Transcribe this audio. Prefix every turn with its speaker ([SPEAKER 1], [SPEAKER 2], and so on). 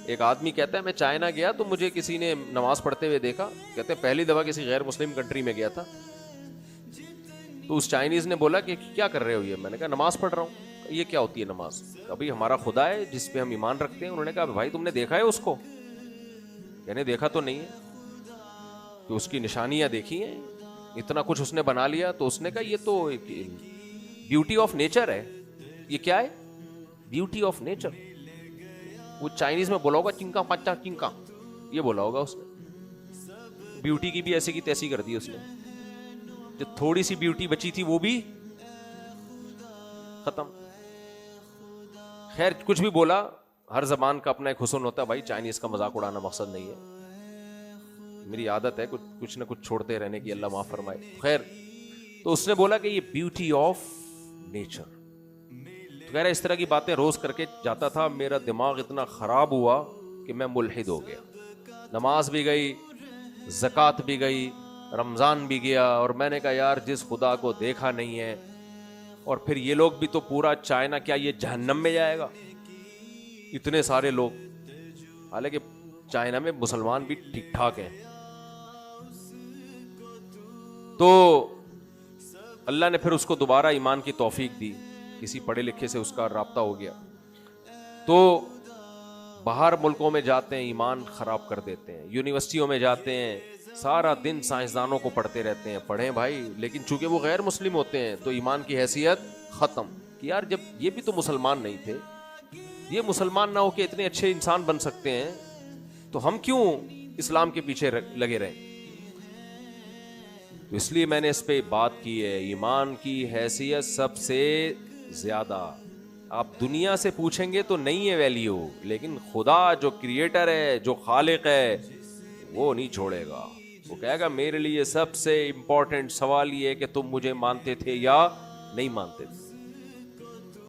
[SPEAKER 1] एक आदमी कहता है मैं चाइना गया तो मुझे किसी ने नमाज पढ़ते हुए देखा, कहते हैं पहली दफा किसी गैर मुस्लिम कंट्री में गया था। तो उस चाइनीज ने बोला कि क्या कर रहे हो ये? मैंने कहा नमाज पढ़ रहा हूँ। ये क्या होती है नमाज? अभी हमारा खुदा है जिस पे हम ईमान रखते हैं। उन्होंने कहा भाई तुमने देखा है उसको? कहने देखा तो नहीं है। कि उसकी निशानियां देखी हैं, इतना कुछ उसने बना लिया। तो उसने कहा ये तो ब्यूटी ऑफ नेचर है। ये क्या है? Beauty of nature. वो चाइनीज में बोला होगा चिंका पाचा चिंका, ये बोला होगा उसने। ब्यूटी की भी ऐसे की तैसी कर दी उसने। जो थोड़ी सी ब्यूटी बची थी वो भी खत्म। खैर कुछ भी बोला, हर जबान का अपना एक हुस्न होता है भाई। चाइनीज का मजाक उड़ाना मकसद नहीं है। मेरी आदत है कुछ ना कुछ छोड़ते रहने की, अल्लाह माफ फरमाए। खैर तो उसने बोला कि ये ब्यूटी ऑफ नेचर। तो कह रहा इस तरह की बातें रोज करके जाता था, मेरा दिमाग इतना खराब हुआ कि मैं मुल्हिद हो गया। नमाज भी गई, ज़कात भी गई, रमजान भी गया। और मैंने कहा यार जिस खुदा को देखा नहीं है, और फिर ये लोग भी तो पूरा चाइना क्या ये जहन्नम में जाएगा? इतने सारे लोग, हालांकि चाइना में मुसलमान भी ठीक ठाक हैं। तो अल्लाह ने फिर उसको दोबारा ईमान की तौफीक दी, किसी पढ़े लिखे से उसका राब्ता हो गया। तो बाहर मुल्कों में जाते हैं, ईमान खराब कर देते हैं। यूनिवर्सिटियों में जाते हैं, सारा दिन साइंसदानों को पढ़ते रहते हैं। पढ़ें भाई, लेकिन चूंकि वो गैर मुस्लिम होते हैं तो ईमान की हैसियत खत्म। कि यार जब ये भी तो मुसलमान नहीं थे, ये मुसलमान ना होके इतने अच्छे इंसान बन सकते हैं, तो हम क्यों इस्लाम के पीछे लगे रहें? तो इसलिए मैंने इस पे बात की है। ईमान की हैसियत सबसे ज्यादा, आप दुनिया से पूछेंगे तो नहीं है वैल्यू, लेकिन खुदा जो क्रिएटर है, जो खालिक है, वो नहीं छोड़ेगा। वो कहेगा मेरे लिए सबसे इंपॉर्टेंट सवाल ये है कि तुम मुझे मानते थे या नहीं मानते थे।